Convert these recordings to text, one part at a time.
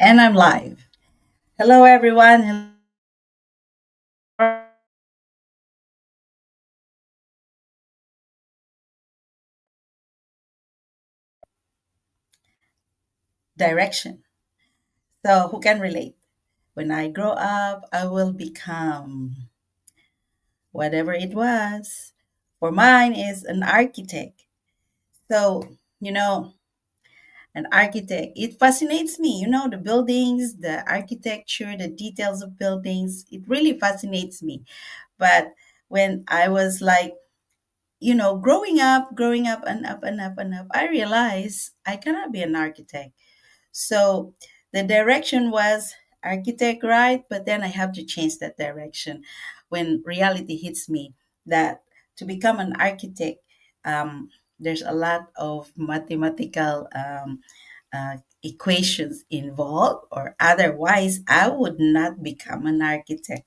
And I'm live. Hello, everyone. Direction. So, who can relate? When I grow up, I will become whatever it was. For mine is an architect. So, you know, an architect, it fascinates me. The buildings, the architecture, the details of buildings, it really fascinates me. But when I was like, growing up and up and up and up, I realized I cannot be an architect. So the direction was architect, right? But then I have to change that direction when reality hits me that to become an architect, there's a lot of mathematical equations involved, or otherwise, I would not become an architect,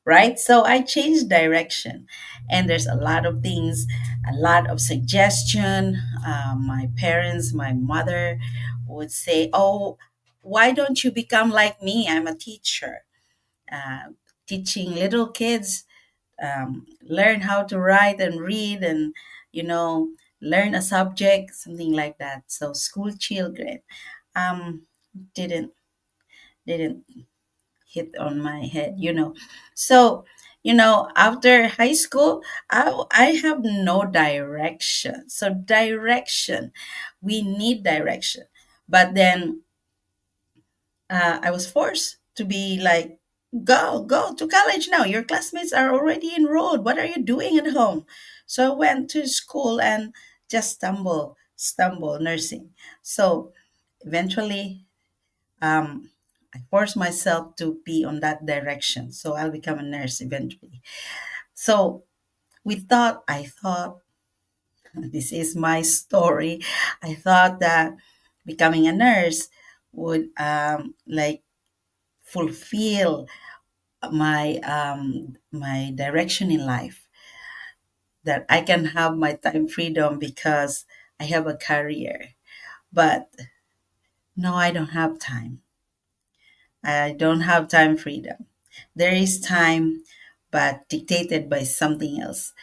right? So I changed direction, and there's a lot of things, a lot of suggestion. My parents, my mother would say, "Oh, why don't you become like me? I'm a teacher, teaching little kids learn how to write and read, and you know, learn a subject, something like that." So school children um, didn't didn't hit on my head. So, after high school, I have no direction. So, direction, we need direction. But then I was forced to be like, go to college now. Your classmates are already enrolled. What are you doing at home? So, I went to school and just stumble nursing. So, eventually, um, I forced myself to be on that direction. So I'll become a nurse eventually. So I thought, this is my story. I thought that becoming a nurse would like fulfill my direction in life. That I can have my time freedom because I have a career. But no, I don't have time. I don't have time freedom. There is time, but dictated by something else.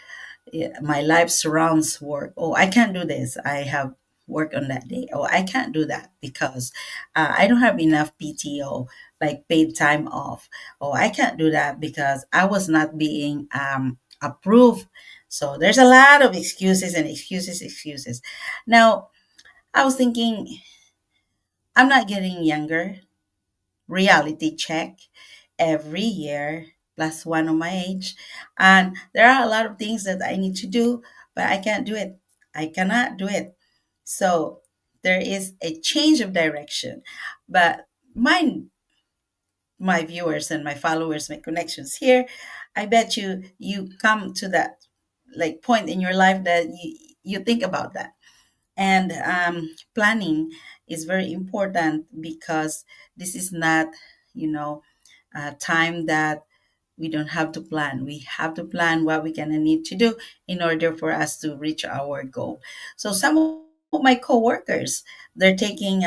My life surrounds work. Oh, I can't do this. I have work on that day. Oh, I can't do that because I don't have enough PTO, like paid time off. Oh, I can't do that because I was not being approved. So there's a lot of excuses and excuses. Now, I was thinking, I'm not getting younger. Reality check every year plus one of my age, and there are a lot of things that I need to do, but I can't do it. I cannot do it. So there is a change of direction. But my viewers and my followers, my connections here, I bet you come to that like point in your life that you think about that. And planning is very important because this is not, you know, a time that we don't have to plan. We have to plan what we're gonna need to do in order for us to reach our goal. So some of my coworkers, they're taking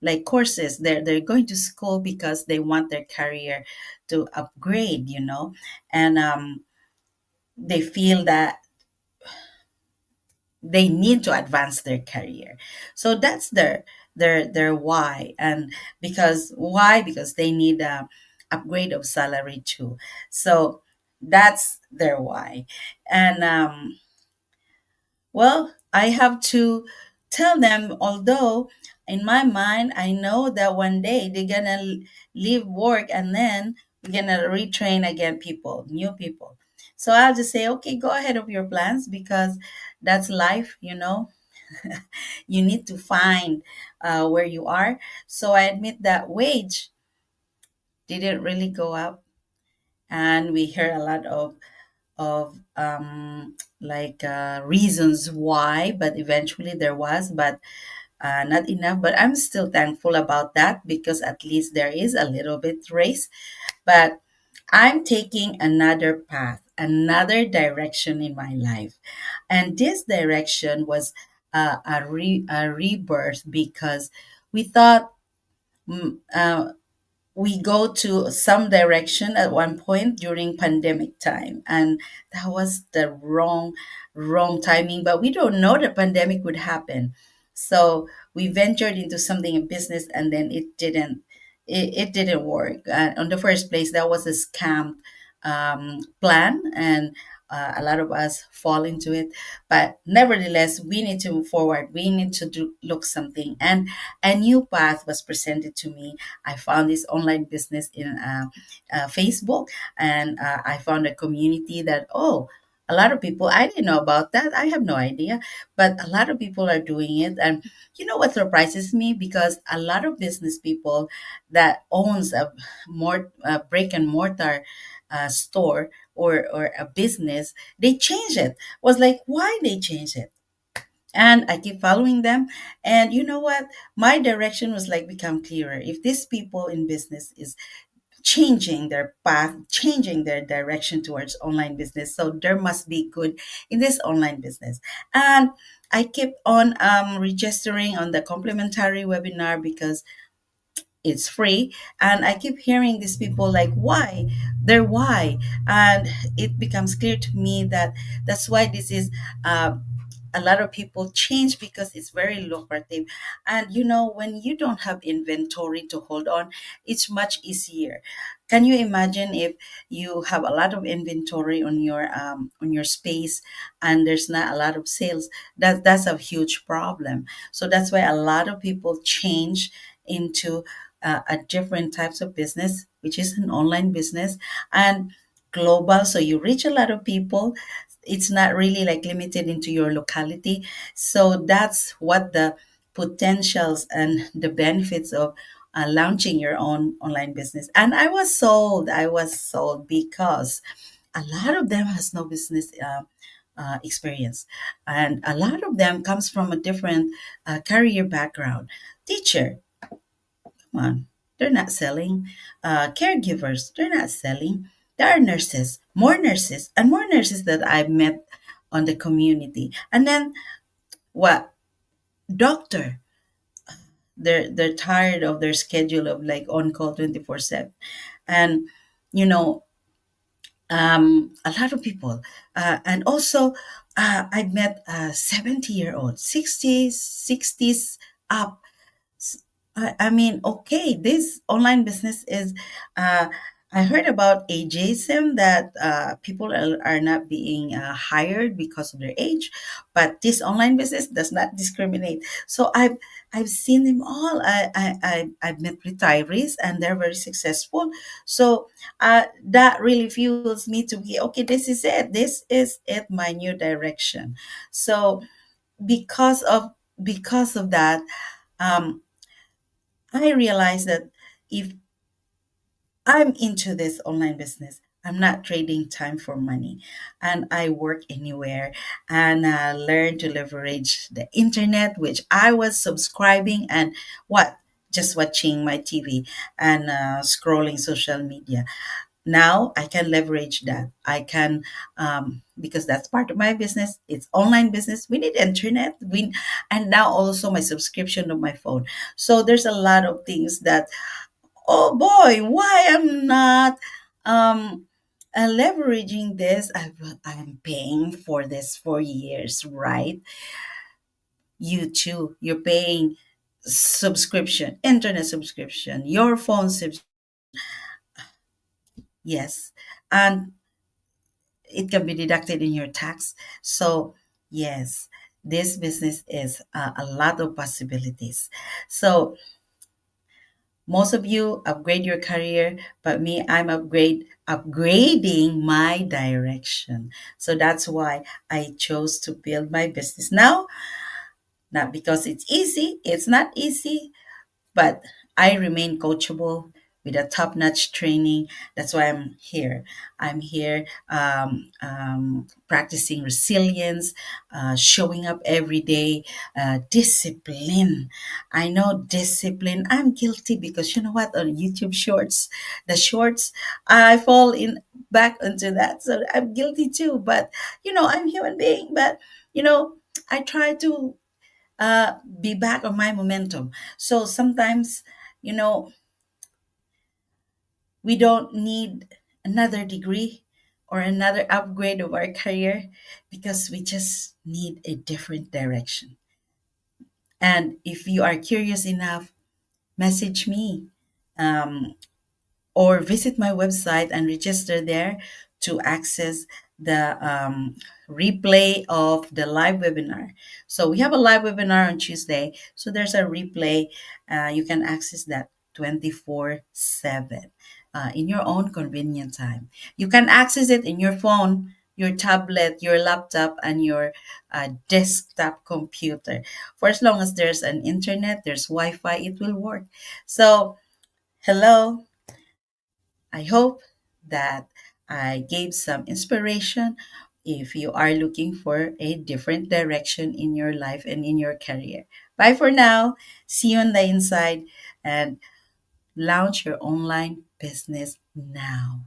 like courses. They're going to school because they want their career to upgrade, and they feel that they need to advance their career. So that's their why. And because they need a upgrade of salary too. So that's their why. And well, I have to tell them, although in my mind I know that one day they're gonna leave work, and then we're gonna retrain again, people, new people. So I'll just say, okay, go ahead of your plans, because that's life. You need to find where you are. So I admit that wage didn't really go up, and we hear a lot of like reasons why, but eventually there was, but not enough. But I'm still thankful about that, because at least there is a little bit raise. But I'm taking another path, another direction in my life. And this direction was a rebirth, because we thought mm, we go to some direction at one point during pandemic time, and that was the wrong timing, but we don't know the pandemic would happen. So we ventured into something in business, and then it didn't work. On the first place, that was a scam plan, and a lot of us fall into it. But nevertheless, we need to move forward. We need to look something, and a new path was presented to me. I found this online business in Facebook, and I found a community that, oh, a lot of people, I didn't know about that. I have no idea, but a lot of people are doing it. And you know what surprises me? Because a lot of business people that owns a more brick and mortar store or a business, they change it. Was like, why they change it? And I keep following them. And you know what? My direction was like become clearer. If these people in business is changing their path, changing their direction towards online business, so there must be good in this online business. And I keep on registering on the complimentary webinar because it's free, and I keep hearing these people like, why, and it becomes clear to me that that's why this is a lot of people change, because it's very lucrative. And you know, when you don't have inventory to hold on, it's much easier. Can you imagine if you have a lot of inventory on your space, and there's not a lot of sales? That's a huge problem. So that's why a lot of people change into a different types of business, which is an online business and global. So you reach a lot of people. It's not really like limited into your locality. So that's what the potentials and the benefits of launching your own online business. And I was sold because a lot of them has no business experience, and a lot of them comes from a different career background. Teacher, come on, they're not selling. Caregivers, they're not selling. There are nurses, and more nurses that I've met on the community. And then what? Doctor, they're tired of their schedule of like on call 24/7, and you know, a lot of people, and also I've met 70-year-old, 60s, 60s up. I mean, okay, this online business is. I heard about ageism, that people are not being hired because of their age, but this online business does not discriminate. So I've seen them all. I've met retirees, and they're very successful. So that really fuels me to be okay. This is it. This is it. My new direction. So because of that. Um, I realized that if I'm into this online business, I'm not trading time for money, and I work anywhere, and learn to leverage the internet, which I was subscribing and what just watching my TV and scrolling social media. Now I can leverage that. I can, because that's part of my business. It's online business. We need internet. And now also my subscription of my phone. So there's a lot of things that, oh boy, why I'm not leveraging this. I'm paying for this for years, right? You too. You're paying subscription, internet subscription, your phone subscription. Yes. And it can be deducted in your tax. So, yes, this business is a lot of possibilities. So, most of you upgrade your career, but me, I'm upgrading my direction. So that's why I chose to build my business now. Not because it's easy, it's not easy, but I remain coachable with a top notch training. That's why I'm here. I'm here practicing resilience, showing up every day, discipline. I know discipline. I'm guilty because you know what? On YouTube shorts, the shorts, I fall in back into that. So I'm guilty too. But, you know, I'm human being. But, you know, I try to be back on my momentum. So sometimes You know, we don't need another degree or another upgrade of our career because we just need a different direction. And if you are curious enough, message me. Um, or visit my website and register there to access the replay of the live webinar. So we have a live webinar on Tuesday. So there's a replay. You can access that 24/7 in your own convenient time. You can access it in your phone, your tablet, your laptop, and your desktop computer. For as long as there's an internet, there's Wi Fi, it will work. So, hello. I hope that I gave some inspiration if you are looking for a different direction in your life and in your career. Bye for now. See you on the inside and launch your online business now.